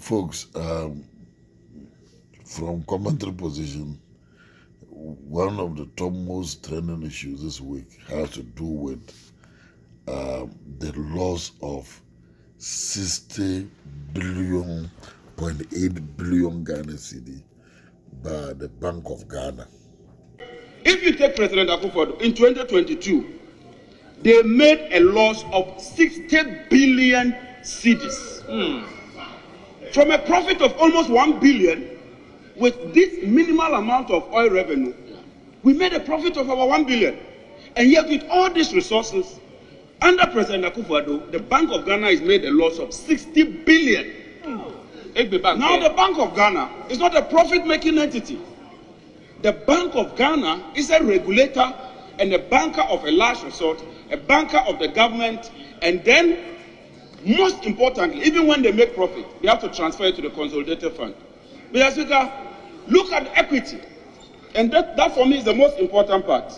Folks, from commentary position, one of the top most trending issues this week has to do with the loss of 60 billion, 0.8 billion Ghana cedi by the Bank of Ghana. If you take President Akufo-Addo in 2022, they made a loss of 60 billion cedis. From a profit of almost 1 billion, with this minimal amount of oil revenue, we made a profit of over 1 billion. And yet with all these resources, under President Akufo-Addo, the Bank of Ghana has made a loss of 60 billion. Now the Bank of Ghana is not a profit-making entity. The Bank of Ghana is a regulator and a banker of a last resort, a banker of the government, and then, most importantly, even when they make profit, they have to transfer it to the consolidated fund. Mr. Speaker, look at equity, and that for me is the most important part.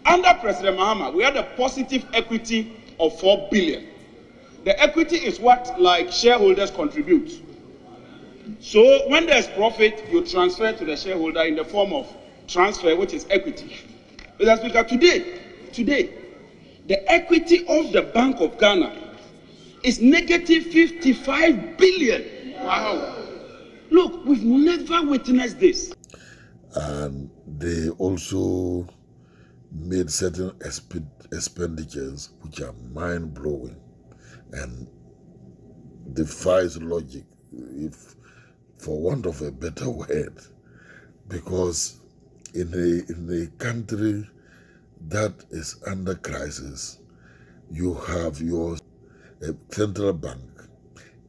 Under President Mahama, we had a positive equity of 4 billion. The equity is what, like, shareholders contribute. So when there's profit, you transfer to the shareholder in the form of transfer, which is equity. Mr. Speaker, today, the equity of the Bank of Ghana is negative 55 billion. Wow. Look, we've never witnessed this. And they also made certain expenditures which are mind-blowing and defies logic, if for want of a better word, because in a country that is under crisis, you have your central bank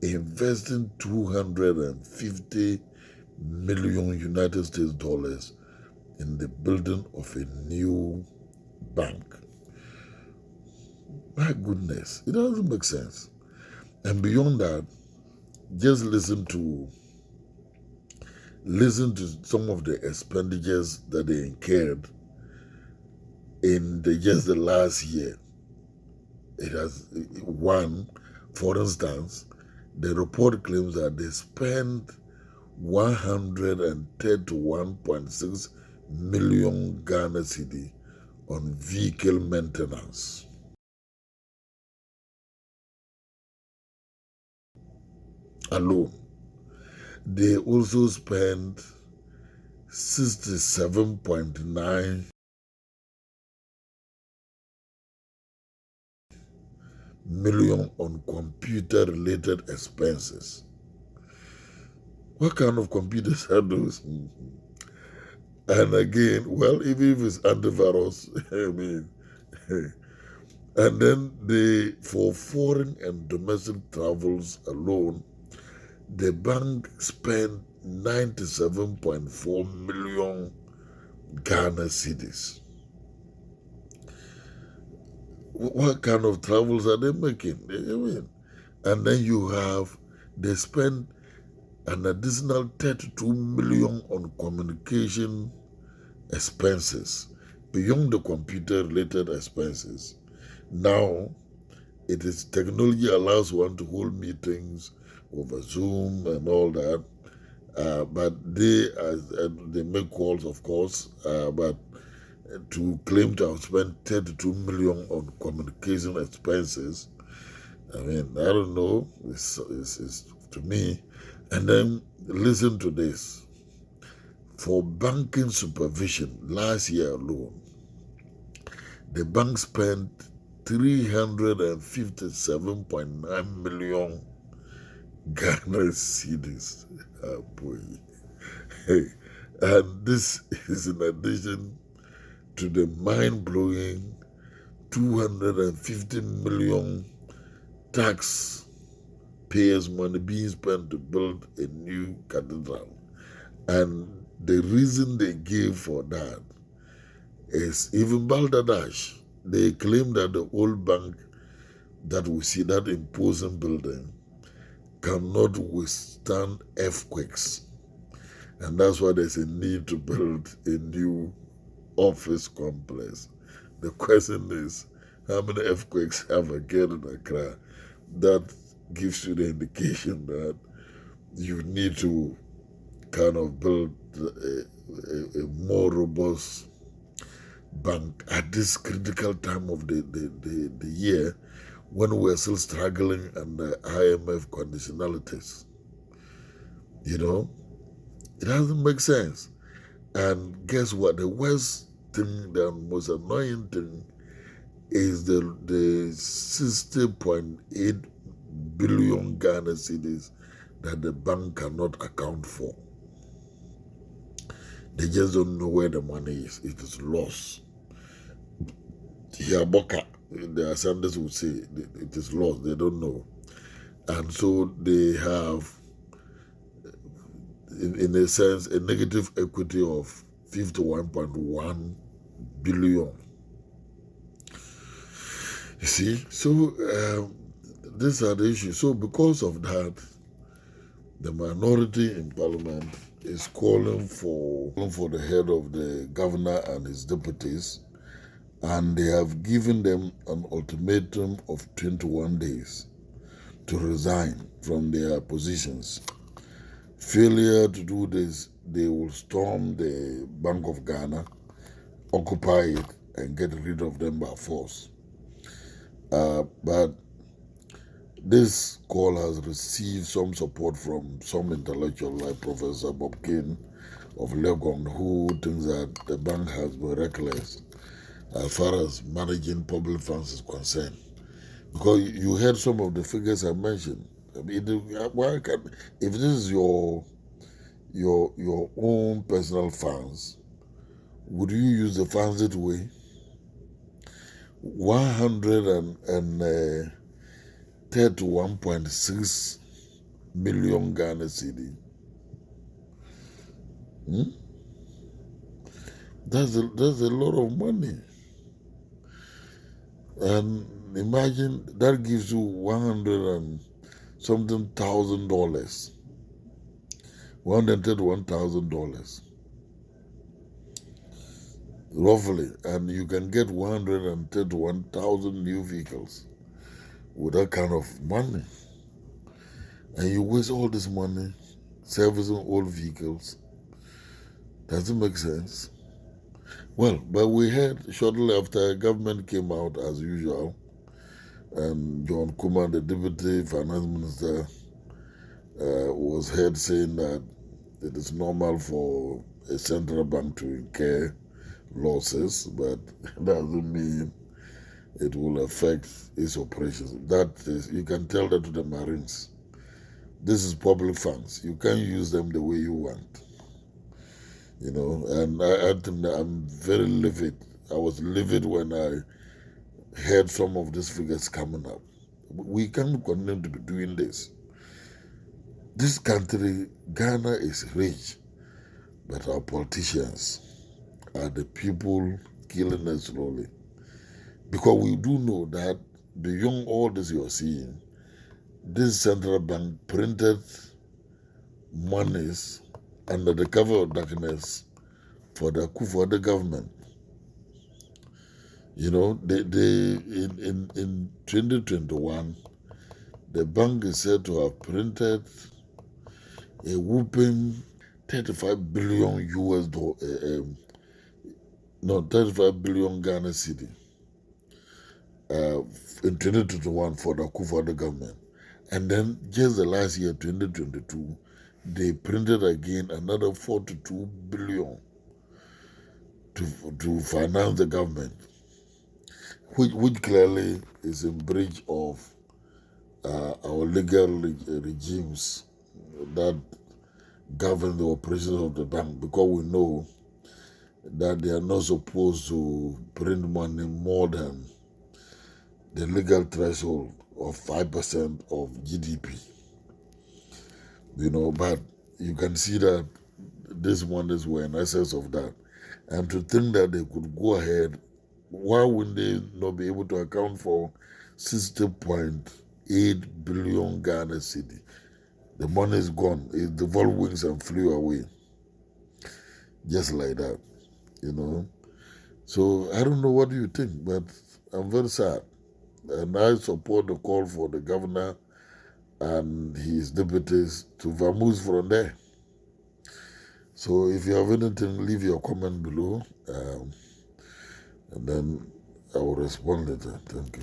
investing 250 million United States dollars in the building of a new bank. My goodness, it doesn't make sense. And beyond that, just listen to some of the expenditures that they incurred in just the last year. It has one, for instance, the report claims that they spent 131.6 million Ghana cedi on vehicle maintenance. Alone. They also spent 67.9 million on computer-related expenses. What kind of computers are those? And again, well, even if it's antivirus, I mean, and then for foreign and domestic travels alone, the bank spent 97.4 million Ghana cedis. What kind of travels are they making? I mean, and then they spent an additional 32 million on communication expenses beyond the computer-related expenses. Now, technology allows one to hold meetings over Zoom and all that, but they make calls, of course, but to claim to have spent 32 million on communication expenses, I mean, I don't know, it's to me. And then listen to this. For banking supervision, last year alone, the bank spent 357.9 million Ghana cedis. Oh boy. Hey. And this is in addition to the mind-blowing 250 million tax payers' money being spent to build a new cathedral. And the reason they gave for that is even Bangladesh. They claim that the old bank that we see, that imposing building, cannot withstand earthquakes. And that's why there's a need to build a new office complex. The question is, how many earthquakes have occurred in Accra? That gives you the indication that you need to kind of build a more robust bank at this critical time of the year when we're still struggling under IMF conditionalities. You know, it doesn't make sense. And guess what? The worst thing, the most annoying thing, is the 60.8 billion Ghana cedis that the bank cannot account for. They just don't know where the money is. It is lost. Hiaboka, the Ashantis would say it is lost. They don't know. And so they have, in a sense, a negative equity of 51.1 billion. You see? So these are the issues. So because of that, the minority in parliament is calling for the head of the governor and his deputies, and they have given them an ultimatum of 21 days to resign from their positions. Failure to do this, they will storm the Bank of Ghana, occupy it, and get rid of them by force. But this call has received some support from some intellectuals like Professor Bob Kane of Legon, who thinks that the bank has been reckless as far as managing public funds is concerned. Because you heard some of the figures I mentioned. I mean, why can, if this is your own personal funds, would you use the funds that way? 131.6 million Ghana cedi. That's a lot of money. And imagine that gives you 100 and something $1,000, $131,000 roughly, and you can get 131,000 new vehicles with that kind of money, and you waste all this money servicing old vehicles. Doesn't make sense. Well, but we heard shortly after government came out as usual, and John Kuma, the deputy finance minister, was heard saying that it is normal for a central bank to incur losses, but doesn't mean it will affect its operations. That is, you can tell that to the Marines. This is public funds. You can't use them the way you want. You know, and I think that I'm very livid. I was livid when I heard some of these figures coming up. We can't continue to be doing this. This country, Ghana, is rich, but our politicians are the people killing us slowly. Because we do know that beyond all this you're seeing, this central bank printed monies under the cover of darkness for the Akufo-Addo government. You know, in 2021, the bank is said to have printed a whooping 35 billion US dollar, no, 35 billion Ghana cedi in 2021 for the Akufo-Addo government. And then just the last year, 2022, they printed again another 42 billion to finance the government, which clearly is in breach of our legal regimes that govern the operations of the bank, because we know that they are not supposed to print money more than the legal threshold of 5% of GDP. You know, but you can see that these monies were in excess of that. And to think that they could go ahead, why wouldn't they not be able to account for 60.8 billion Ghana cedi? The money is gone. It devolved wings and flew away. Just like that, you know. So I don't know what you think, but I'm very sad. And I support the call for the governor and his deputies to vamoose from there. So if you have anything, leave your comment below, and then I will respond later. Thank you.